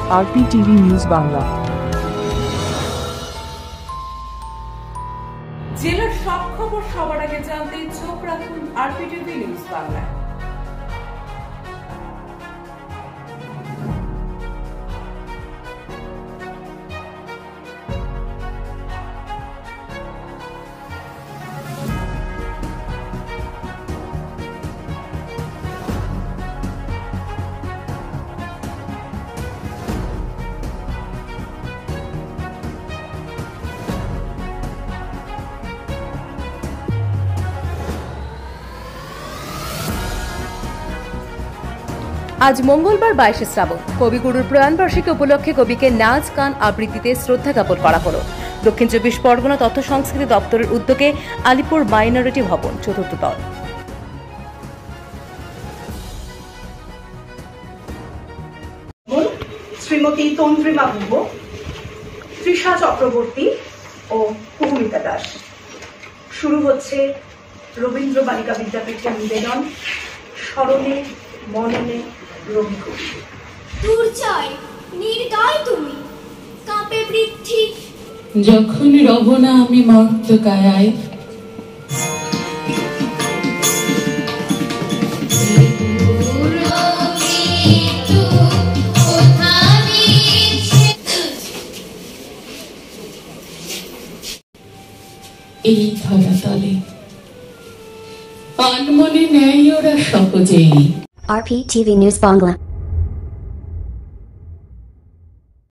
RPTV news Bangla. জেলার সব খবর সবার আগে জানতে চোখ রাখুন RPTV নিউজ বাংলা। আজ মঙ্গলবার 22 শ্রাবণ কবিগুরুর প্রয়াণবার্ষিকী উপলক্ষে কবিকে নাচ গান আবৃত্তিতে শ্রদ্ধা জ্ঞাপন করা হল। দক্ষিণ 24 পরগনা তথ্য সংস্কৃতি দপ্তরের উদ্যোগে আলিপুর মাইনরিটি ভবন চতুর্থ তল। শ্রীমতী তন্দ্রিমা গুহ, তৃষা চক্রবর্তী ও কুহুমিতা দাস। শুরু হচ্ছে রবীন্দ্র বালিকা বিদ্যাপীঠের নিবেদন স্মরণে মননে রবি কবি। দুর্জয় নির্দয় তুমি কাঁপে বৃদ্ধি, যখন রব না আমি মর্ত কায়ায়, এই ধরাতলে আনমনে নেয় ওরা সহজেই। RPTV news Bangla.